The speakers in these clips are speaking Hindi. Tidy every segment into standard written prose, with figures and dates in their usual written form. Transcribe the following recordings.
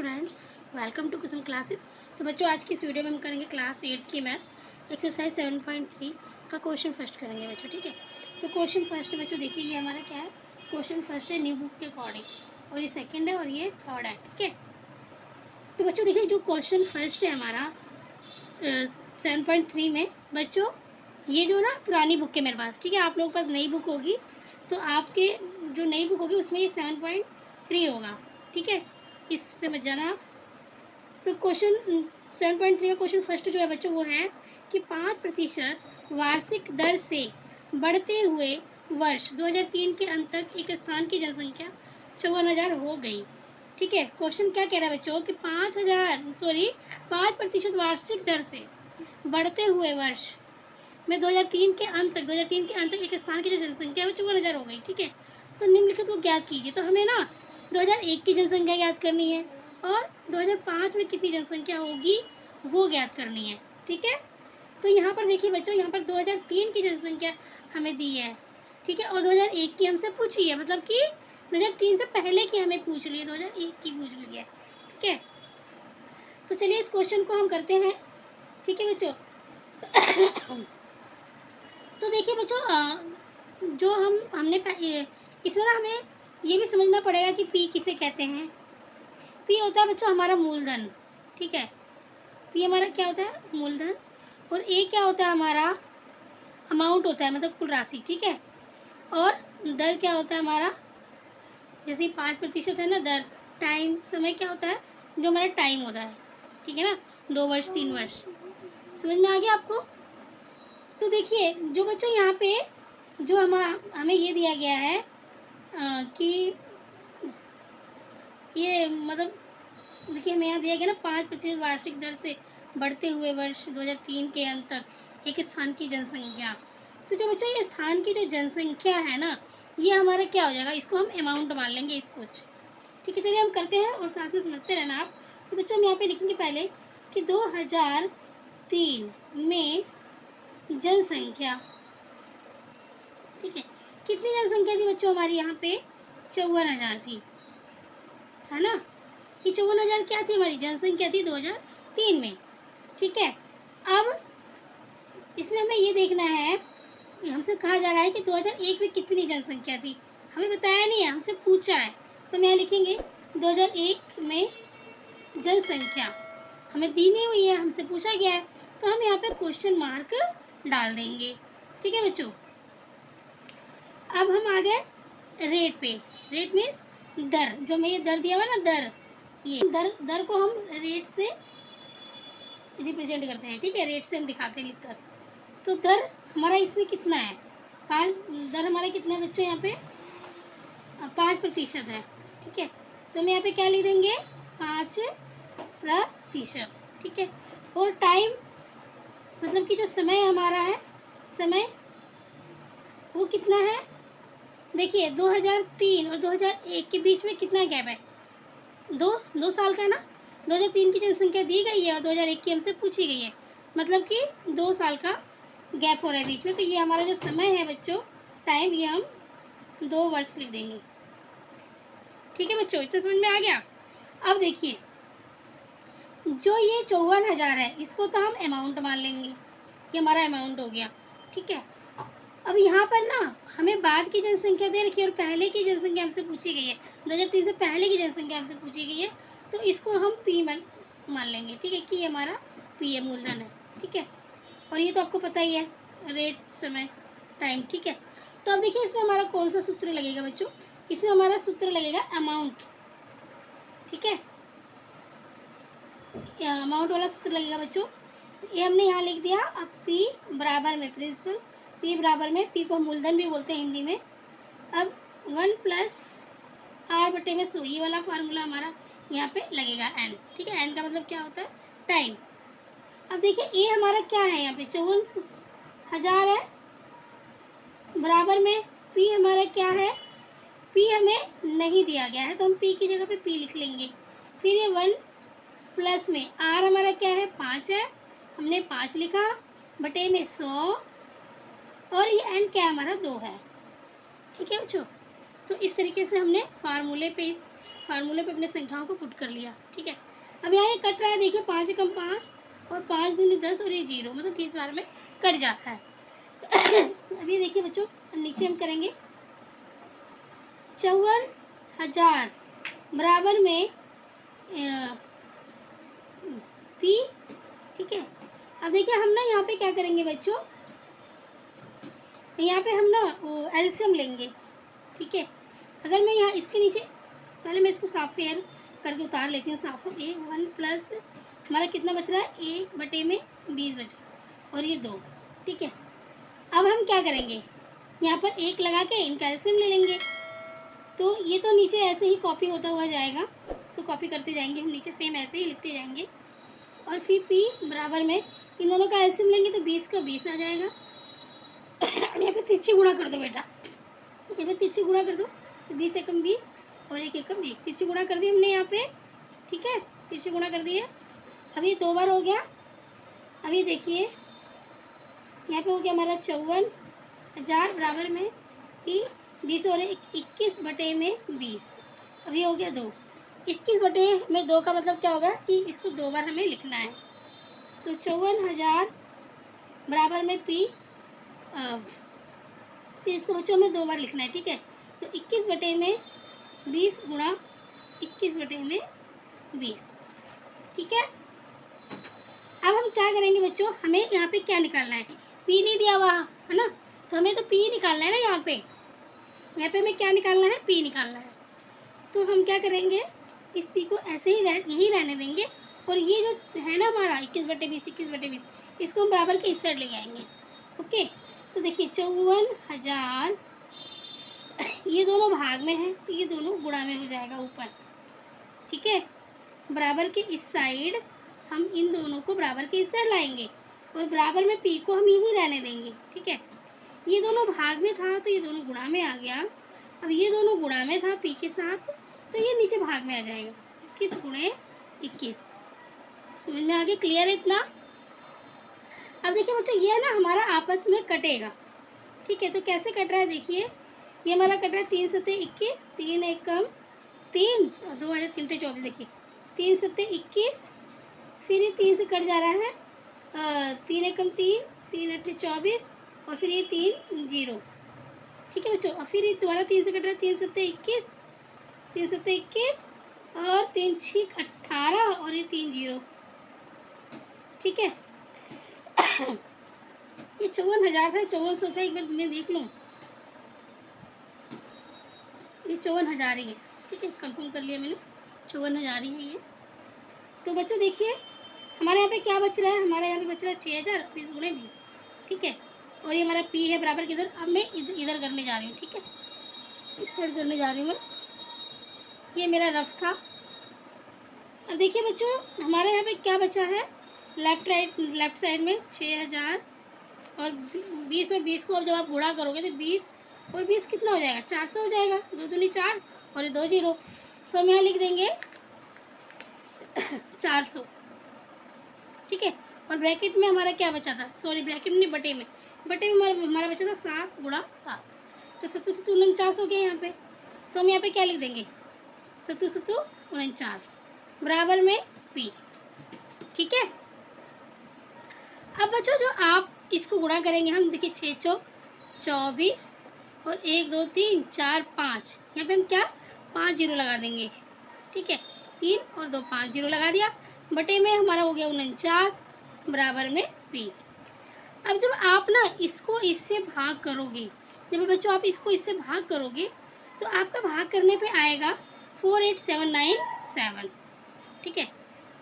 Students, welcome to Kusum classes. तो बच्चों, आज की इस वीडियो में हम करेंगे क्लास 8 की मैथ एक्सरसाइज 7.3 का क्वेश्चन फर्स्ट करेंगे बच्चों। ठीक है, तो क्वेश्चन फर्स्ट बच्चों देखिए, ये हमारा क्या है, क्वेश्चन फर्स्ट है न्यू बुक के अकॉर्डिंग, और ये सेकंड है और ये थर्ड है। ठीक है, तो बच्चों देखिए, जो क्वेश्चन फर्स्ट है हमारा 7.3 में बच्चों, ये जो ना पुरानी बुक है मेरे पास, ठीक है, आप लोगों के पास नई बुक होगी तो आपके जो नई बुक होगी उसमें ये 7.3 होगा। ठीक है, इस पे मत जाना आप। तो क्वेश्चन 7.3 का क्वेश्चन फर्स्ट जो है बच्चों वो है कि 5% वार्षिक दर से बढ़ते हुए वर्ष 2003 के अंत तक एक स्थान की जनसंख्या 54,000 हो गई। ठीक है, क्वेश्चन क्या कह रहा है बच्चों कि 5% वार्षिक दर से बढ़ते हुए वर्ष में 2003 के अंत तक एक स्थान की जो जनसंख्या है वो 54,000 हो गई। ठीक है, तो निम्नलिखित को ज्ञात कीजिए। तो हमें ना 2001 की जनसंख्या ज्ञात करनी है और 2005 में कितनी जनसंख्या होगी वो ज्ञात करनी है। ठीक है, तो यहाँ पर देखिए बच्चों, यहाँ पर 2003 की जनसंख्या हमें दी है। ठीक है, और 2001 की हमसे पूछी है, मतलब कि 2003 से पहले की हमें पूछ ली है, 2001 की पूछ ली है। ठीक है, तो चलिए इस क्वेश्चन को हम करते हैं। ठीक है बच्चों, तो देखिए बच्चों, जो हमने इसमें ना हमें ये भी समझना पड़ेगा कि पी किसे कहते हैं। पी होता है बच्चों हमारा मूलधन। ठीक है, पी हमारा क्या होता है, मूलधन, और ए क्या होता है हमारा अमाउंट होता है, मतलब कुल राशि। ठीक है, और दर क्या होता है हमारा, जैसे 5% है ना दर, टाइम समय क्या होता है, जो हमारा टाइम होता है। ठीक है ना, 2 वर्ष 3 वर्ष, समझ में आ गया आपको। तो देखिए जो बच्चों यहाँ पे जो हमें ये दिया गया है कि ये मतलब देखिए हमें यहाँ दिया गया ना 5% वार्षिक दर से बढ़ते हुए वर्ष 2003 के अंत तक एक स्थान की जनसंख्या। तो जो बच्चों ये स्थान की जो जनसंख्या है ना, ये हमारा क्या हो जाएगा, इसको हम अमाउंट मान लेंगे इस कुछ। ठीक है, चलिए हम करते हैं और साथ में समझते रहना आप। तो बच्चों हम यहाँ पे लिखेंगे पहले कि 2003 में जनसंख्या, ठीक है, कितनी जनसंख्या थी बच्चों हमारी यहाँ पे, 54,000 थी, है ना। ये 54,000 क्या थी, हमारी जनसंख्या थी 2003 में। ठीक है, अब इसमें हमें ये देखना है, हमसे कहा जा रहा है कि 2001 में कितनी जनसंख्या थी, हमें बताया नहीं है, हमसे पूछा है। तो हम यहाँ लिखेंगे 2001 में जनसंख्या हमें दी नहीं हुई है, हमसे पूछा गया है, तो हम यहाँ पे क्वेश्चन मार्क डाल देंगे। ठीक है बच्चों, अब हम आ गए रेट पे। रेट मीन्स दर, जो हमें ये दर दिया हुआ है ना दर, ये दर को हम रेट से रिप्रेजेंट करते हैं। ठीक है, रेट से हम दिखाते हैं लिखकर। तो दर हमारा इसमें कितना है, दर हमारा कितना है बच्चों, यहाँ पे 5% है। ठीक है, तो हम यहाँ पे क्या लिख देंगे, 5%। ठीक है, और टाइम मतलब कि जो समय हमारा है, समय वो कितना है, देखिए 2003 और 2001 के बीच में कितना गैप है, दो साल का है ना। 2003 की जनसंख्या दी गई है और 2001 की हमसे पूछी गई है, मतलब कि 2 साल का गैप हो रहा है बीच में। तो ये हमारा जो समय है बच्चों, टाइम, ये हम 2 वर्ष लिख देंगे। ठीक है बच्चों, इतना समझ में आ गया। अब देखिए जो ये 54,000 है, इसको तो हम अमाउंट मान लेंगे, ये हमारा अमाउंट हो गया। ठीक है, अब यहाँ पर ना हमें बाद की जनसंख्या दे रखी है और पहले की जनसंख्या हमसे पूछी गई है, 2003 से पहले की जनसंख्या हमसे पूछी गई है, तो इसको हम पी मान लेंगे। ठीक है, कि ये हमारा पी है, मूलधन है। ठीक है, और ये तो आपको पता ही है, रेट, समय, टाइम। ठीक है, तो अब देखिए इसमें हमारा कौन सा सूत्र लगेगा बच्चों, इसमें हमारा सूत्र लगेगा अमाउंट। ठीक है, अमाउंट वाला सूत्र लगेगा बच्चों, ये हमने यहाँ लिख दिया। अब पी बराबर में प्रिंसिपल, पी बराबर में, पी को मूलधन भी बोलते हैं हिंदी में। अब 1+r/100, ये वाला फार्मूला हमारा यहाँ पे लगेगा n। ठीक है, n का मतलब क्या होता है, टाइम। अब देखिए ए हमारा क्या है, यहाँ पे 54,000 है, बराबर में पी हमारा क्या है, पी हमें नहीं दिया गया है तो हम पी की जगह पे पी लिख लेंगे। फिर ये 1 प्लस में आर हमारा क्या है, 5 है, हमने 5 लिखा, बटे में 100, और ये एन क्या हमारा 2 है। ठीक है बच्चों, तो इस तरीके से हमने फार्मूले पे इस फार्मूले पे अपने संख्याओं को पुट कर लिया, ठीक है। अब यहाँ ये कट रहा है, देखिए 5 एकम 5 और 5 दूनी 10 और ये 0, मतलब 20 बार में कट जाता है। अब ये देखिए बच्चों, नीचे हम करेंगे 54,000 बराबर में पी, ठीक है। अब देखिए हम ना यहाँ पे क्या करेंगे बच्चों, यहाँ पे हम ना एलसीएम लेंगे, ठीक है। अगर मैं यहाँ इसके नीचे, पहले मैं इसको साफ फेयर करके उतार लेती हूँ साफ साफ। ए 1 प्लस हमारा कितना बच रहा है, 1/20 बच रहा है और ये 2, ठीक है। अब हम क्या करेंगे, यहाँ पर 1 लगा के इनका एलसीएम ले लेंगे। तो ये तो नीचे ऐसे ही कॉपी होता हुआ जाएगा, सो कॉपी करते जाएंगे हम नीचे, सेम ऐसे ही लिखते जाएंगे। और फिर पी बराबर में इन दोनों का एलसीएम लेंगे तो 20 का 20 आ जाएगा। यहाँ पे तिरछी गुणा कर दो बेटा, यहाँ पे तिरछी गुणा कर दो, तो 20 एकम 20 और 1 एकम 1, तिरछी गुणा कर दी हमने यहाँ पे, ठीक है। तिरछी गुणा कर दी है। अब ये 2 बार हो गया। अब ये देखिए यहाँ पे हो गया हमारा 54,000 बराबर में पी 20 और 21/20। अब ये हो गया 2, 21/2 का मतलब क्या होगा कि इसको 2 बार हमें लिखना है। तो 54,000 बराबर में पी, इसको बच्चों में 2 बार लिखना है, ठीक है। तो 21/20 गुणा 21/20, ठीक है। अब हम क्या करेंगे बच्चों, हमें यहाँ पे क्या निकालना है, पी नहीं दिया हुआ है ना, तो हमें तो पी निकालना है ना। यहाँ पे हमें क्या निकालना है, पी निकालना है। तो हम क्या करेंगे, इस पी को ऐसे ही यही रहने देंगे और ये जो है ना हमारा 21/20 इसको हम बराबर के इस साइड ले आएंगे, ओके। तो देखिए 54,000 ये दोनों भाग में है तो ये दोनों गुणा में हो जाएगा ऊपर, ठीक है। बराबर के इस साइड हम इन दोनों को बराबर के इस साइड लाएंगे और बराबर में पी को हम यहीं रहने देंगे, ठीक है। ये दोनों भाग में था तो ये दोनों गुणा में आ गया। अब ये दोनों गुणा में था पी के साथ, तो ये नीचे भाग में आ जाएगा, 21 गुणे 21। समझ में आ गया, क्लियर है इतना। अब देखिए बच्चों ये ना हमारा आपस में कटेगा, ठीक है। तो कैसे कट रहा है, देखिए ये हमारा कट रहा है 3 सत्ते 21, 3 एकम 3 और 2 है 3 24, देखिए 3 सत्ते 21, फिर ये 3 से कट जा रहा है 3 एकम 3, 3 अट्ठे 24 और फिर ये 3 0, ठीक है बच्चों। और फिर ये दोबारा 3 से कट रहा है 3 सत्ते 21, 3 सत्ते 21 और 3 छीक 18 और ये 3 0, ठीक है। ये 54,000 था, 5400 था, एक बार मैं देख लूँ, ये 54,000 ही है, ठीक है। कंफर्म कर लिया मैंने, 54,000 ही है ये। तो बच्चों देखिए हमारे यहाँ पे क्या बच रहा है, हमारे यहाँ पे बच रहा है 6,000 20 गुणे 20, ठीक है। और ये हमारा पी है बराबर किधर, अब मैं इधर करने जा रही हूँ, ठीक है, इस साइड करने जा रही हूँ मैं। ये मेरा रफ था। अब देखिए बच्चों हमारे यहाँ पे क्या बचा है, लेफ्ट साइड में 6,000 और 20 और 20 को अब जब आप गुणा करोगे तो 20 और 20 कितना हो जाएगा, 400 हो जाएगा, 2 दूनी 4 और ये 2 0, तो हम यहाँ लिख देंगे 400, ठीक है। और ब्रैकेट में हमारा क्या बचा था, सॉरी ब्रैकेट में बटे में हमारा बचा था 7 गुणा 7, तो 7 7 49 हो गया यहाँ पे। तो हम यहाँ पे क्या लिख देंगे, 7 7 49 बराबर में पी, ठीक है। अब बच्चों जो आप इसको गुणा करेंगे हम, देखिए 6 चौक 24 और 1 2 3 4 5, यहाँ पे हम क्या 5 0 लगा देंगे, ठीक है। 3 और 2 5 0 लगा दिया, बटे में हमारा हो गया 49 बराबर में पी। अब जब आप ना इसको इससे भाग करोगे, जब बच्चों आप इसको इससे भाग करोगे तो आपका भाग करने पे आएगा 48797, ठीक है।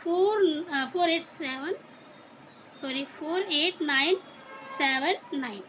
48979,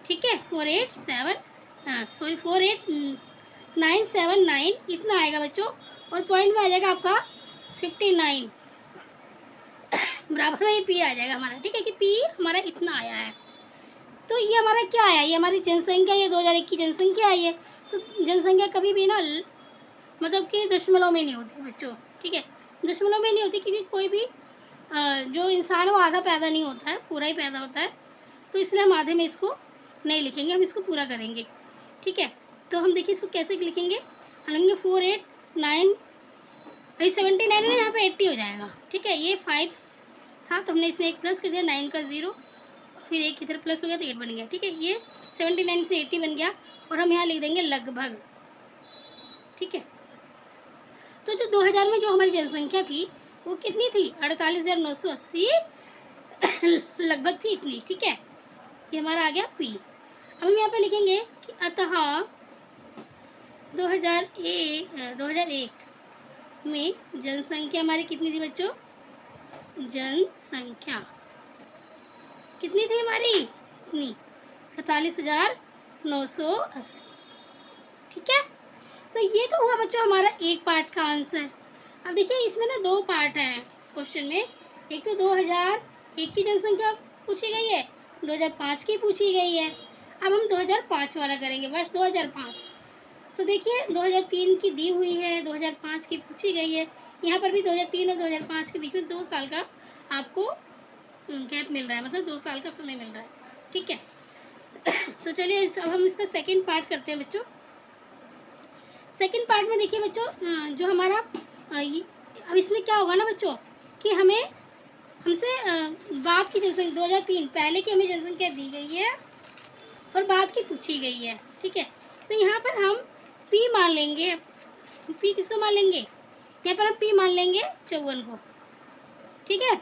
ठीक है। 48979 इतना आएगा बच्चों, और पॉइंट में आ जाएगा आपका 59 बराबर में ये पी आ जाएगा हमारा, ठीक है, कि पी हमारा इतना आया है। तो ये हमारा क्या आया, ये हमारी जनसंख्या, ये 2001 की जनसंख्या आई है। तो जनसंख्या कभी भी ना मतलब कि दशमलव में नहीं होती बच्चों, ठीक है, दशमलव में नहीं होती, क्योंकि कोई भी जो इंसान वो आधा पैदा नहीं होता है, पूरा ही पैदा होता है। तो इसलिए हम आधे में इसको नहीं लिखेंगे, हम इसको पूरा करेंगे, ठीक है। तो हम देखिए इसको कैसे लिखेंगे, हम लिखेंगे 9, अभी 79 है ना, यहाँ पे 80 हो जाएगा। ठीक है, ये 5 था तो हमने इसमें एक प्लस कर दिया, 9 का 0, फिर एक इधर प्लस हो गया तो 8 बन गया। ठीक है, ये 79 से 80 बन गया और हम यहाँ लिख देंगे लगभग। ठीक है, तो जो 2000 में जो हमारी जनसंख्या थी वो कितनी थी? 48,980 लगभग थी इतनी। ठीक है, ये हमारा आ गया P। अब हम यहाँ पे लिखेंगे कि अतः 2001 में जनसंख्या हमारी कितनी थी बच्चों? जनसंख्या कितनी थी हमारी? इतनी, 48,980। ठीक है, तो ये तो हुआ बच्चों हमारा एक पार्ट का आंसर। अब देखिए इसमें ना 2 पार्ट हैं क्वेश्चन में। एक तो 2001 की जनसंख्या पूछी गई है, 2005 की पूछी गई है। अब हम 2005 वाला करेंगे, वर्ष 2005। तो देखिए 2003 की दी हुई है, 2005 की पूछी गई है। यहाँ पर भी 2003 और 2005 के बीच में 2 साल का आपको गैप मिल रहा है, मतलब 2 साल का समय मिल रहा है। ठीक है, तो चलिए अब हम इसका सेकंड पार्ट करते हैं बच्चों। सेकंड पार्ट में देखिए बच्चों, जो हमारा अब इसमें क्या होगा ना बच्चों कि हमें हमसे बाद की जनसंख्या 2003 पहले की हमें जनसंख्या दी गई है और बाद की पूछी गई है। ठीक है, तो यहाँ पर हम P मान लेंगे। P किसको मान लेंगे? यहाँ पर हम P मान लेंगे 54 को। ठीक है,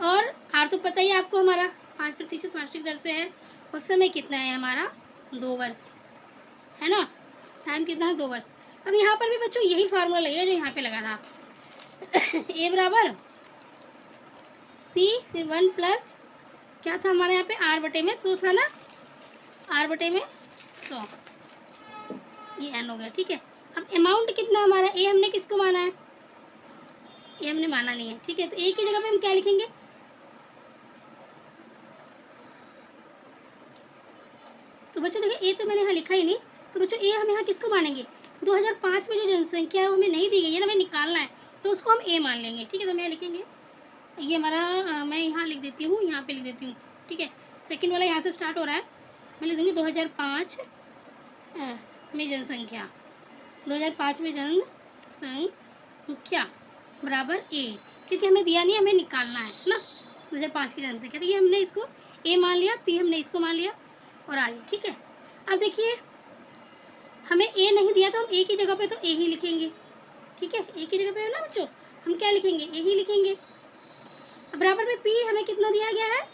और R तो पता ही है आपको, हमारा 5% वार्षिक दर से है और समय कितना है हमारा? 2 वर्ष है ना, टाइम कितना है? 2 वर्ष। अब यहाँ पर भी बच्चों यही फार्मूला लगेगा जो यहाँ पे लगा था। A बराबर P फिर 1 प्लस क्या था हमारे यहाँ पे? R बटे में 100 था ना, R बटे में 100, ये N हो गया। ठीक है, अब अमाउंट कितना हमारा? A हमने किसको माना है? A हमने माना नहीं है। ठीक है, तो A की जगह पे हम क्या लिखेंगे? तो बच्चों देखिए A तो मैंने यहाँ लिखा ही नहीं, तो बच्चों A हम यहाँ किसको मानेंगे? 2005 में जो जनसंख्या है वो हमें नहीं दी गई है ना, हमें निकालना है, तो उसको हम A मान लेंगे। ठीक है, तो मैं लिखेंगे ये हमारा मैं यहाँ लिख देती हूँ, यहाँ पे लिख देती हूँ। ठीक है, सेकंड वाला यहाँ से स्टार्ट हो रहा है, मैं लिख दूँगी 2005 में जनसंख्या, 2005 में जनसंख्या बराबर A, क्योंकि हमें दिया नहीं, हमें निकालना है ना 2005 की जनसंख्या। तो ये हमने इसको A मान लिया, P हमने इसको मान लिया और आगे। ठीक है, अब देखिए हमें A नहीं दिया तो हम A की जगह पे तो A ही लिखेंगे। ठीक है, A की जगह पे है ना बच्चों, हम क्या लिखेंगे? A ही लिखेंगे। अब बराबर में P हमें कितना दिया गया है?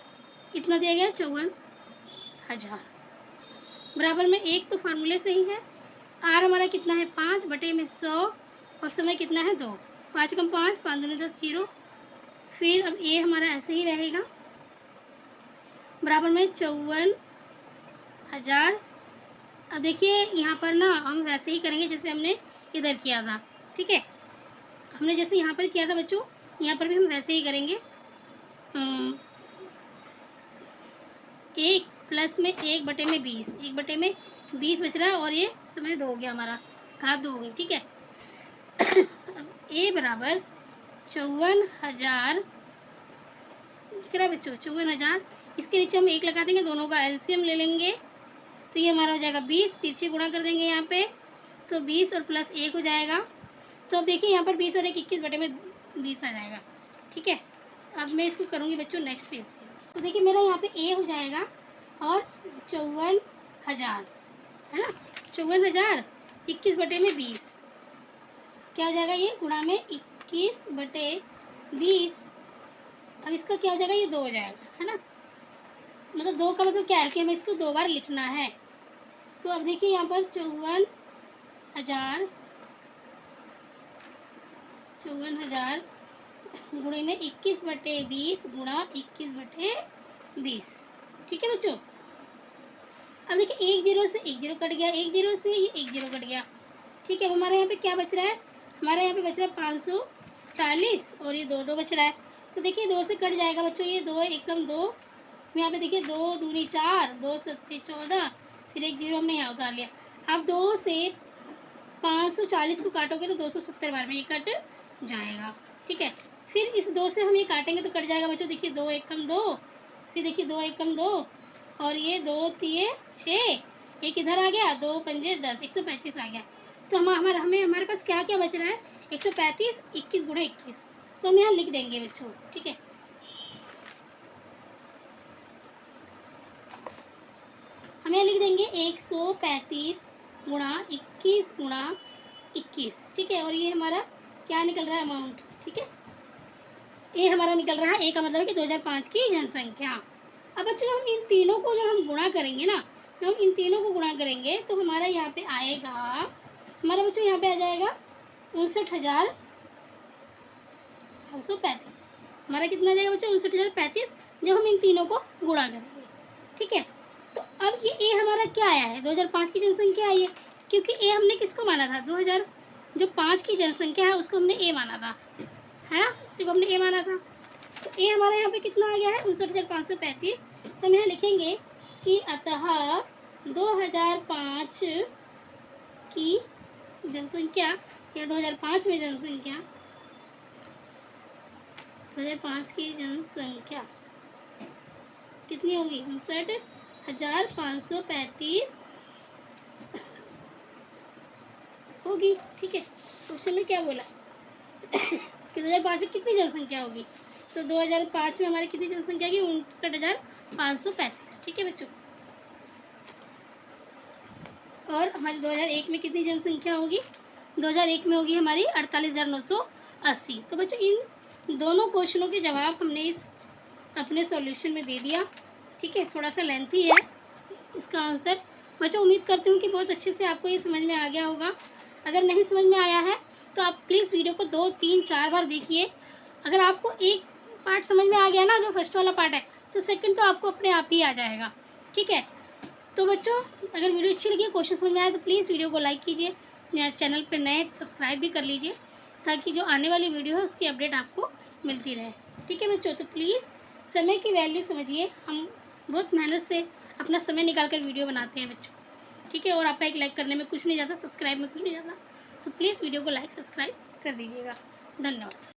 इतना दिया गया है 54,000। बराबर में 1 तो फार्मूले से ही है। R हमारा कितना है? 5 बटे में 100 और समय कितना है? 2। 5 कम 5, 5 दूनी 10, 0। फिर अब A हमारा ऐसे ही रहेगा, बराबर में 54,000। अब देखिए यहाँ पर ना हम वैसे ही करेंगे जैसे हमने इधर किया था। ठीक है, हमने जैसे यहाँ पर किया था बच्चों, यहाँ पर भी हम वैसे ही करेंगे। 1 प्लस में 1 बटे में 20, 1 बटे में 20 बच रहा है और ये समय 2 हो गया हमारा, घात 2 हो गई। ठीक है, अब A बराबर 54,000 दिख रहा है बच्चों, 54,000। इसके नीचे हम 1 लगा देंगे, दोनों का एलसीएम ले लेंगे, तो ये हमारा हो जाएगा 20, तिरछे गुणा कर देंगे यहाँ पे, तो 20 और प्लस 1 हो जाएगा। तो अब देखिए यहाँ पर 20 और 1 21 बटे में 20 आ जाएगा। ठीक है, अब मैं इसको करूँगी बच्चों नेक्स्ट पेज पे। तो देखिए मेरा यहाँ पे A हो जाएगा और 54,000 है ना, 54,000 21 बटे में 20 क्या हो जाएगा? ये गुणा में 21 बटे 20। अब इसका क्या हो जाएगा? ये 2 हो जाएगा है ना, मतलब 2 का मतलब क्या है कि हमें इसको 2 बार लिखना है। तो अब देखिए यहाँ पर 54,000 गुणे में 21 बटे 20 गुणा 21 बटे 20। ठीक है बच्चों, अब देखिए 1 0 से 1 0 कट गया, 1 0 से ये 1 0 कट गया। ठीक है, अब हमारे यहाँ पे क्या बच रहा है? हमारे यहाँ पे बच रहा है 540 और ये 2 2 बच रहा है। तो देखिए 2 से कट जाएगा बच्चों, ये 2 एकम 2, यहाँ पे देखिए 2 दूनी 4, 2 सत्ते 14, फिर 1 0 हमने यहाँ उतार लिया। अब 2 से 540 को काटोगे तो 270 बार में ये कट जाएगा। ठीक है, फिर इस 2 से हम ये काटेंगे तो कट जाएगा बच्चों, देखिए 2 एकम 2, फिर देखिए 2 एकम 2 और ये 2 3 6, एक इधर आ गया, 2 पंजे 10, 135 आ गया। तो हमारे पास क्या क्या बच रहा है, 135, 21 गुणा 21। तो हम यहाँ लिख देंगे बच्चों, ठीक है। हम यहाँ लिख देंगे 135 गुणा 21 गुणा 21, ठीक है। और ये हमारा क्या निकल रहा है, अमाउंट, ठीक है। ये हमारा निकल रहा है, ए का मतलब है कि 2005 की जनसंख्या। अब बच्चों हम इन तीनों को जो हम गुणा करेंगे ना, जब हम इन तीनों को गुणा करेंगे तो हमारा यहाँ पे आएगा, हमारा बच्चों यहाँ पे आ जाएगा 59,835। हमारा कितना आ जाएगा बच्चों, 59,035, जब हम इन तीनों को गुणा करेंगे, ठीक है। तो अब ये ए हमारा क्या आया है, 2005 की जनसंख्या आई है, क्योंकि ए हमने किसको माना था, 2005 की जनसंख्या है उसको हमने ए माना था, है ना, उसी को हमने ए माना था। तो ए हमारा यहाँ पे कितना आ गया है, 59,535। तो हम यहाँ लिखेंगे कि अतः 2005 की जनसंख्या या 2005 में जनसंख्या, 2005 की जनसंख्या कितनी होगी, 59,535 होगी, ठीक है। क्वेश्चन में क्या बोला कि 2005 में कितनी जनसंख्या होगी, तो 2005 में हमारी कितनी जनसंख्या की, 59,535, ठीक है बच्चों। और हमारी 2001 में कितनी जनसंख्या होगी, 2001 में होगी हमारी 48,980। तो बच्चों इन दोनों क्वेश्चनों के जवाब हमने इस अपने सॉल्यूशन में दे दिया, ठीक है। थोड़ा सा लेंथी है इसका आंसर। बच्चों उम्मीद करती हूँ कि बहुत अच्छे से आपको ये समझ में आ गया होगा। अगर नहीं समझ में आया है तो आप प्लीज़ वीडियो को 2, 3, 4 बार देखिए। अगर आपको एक पार्ट समझ में आ गया ना, जो फर्स्ट वाला पार्ट है, तो सेकंड तो आपको अपने आप ही आ जाएगा, ठीक है। तो बच्चों अगर वीडियो अच्छी लगी, क्वेश्चन समझ में आया, तो प्लीज़ वीडियो को लाइक कीजिए, मेरे चैनल पर नए सब्सक्राइब भी कर लीजिए, ताकि जो आने वाली वीडियो है उसकी अपडेट आपको मिलती रहे, ठीक है बच्चों। तो प्लीज़ समय की वैल्यू समझिए, हम बहुत मेहनत से अपना समय निकाल कर वीडियो बनाते हैं बच्चों, ठीक है। और आपका एक लाइक करने में कुछ नहीं जाता, सब्सक्राइब में कुछ नहीं जाता, तो प्लीज़ वीडियो को लाइक सब्सक्राइब कर दीजिएगा। धन्यवाद।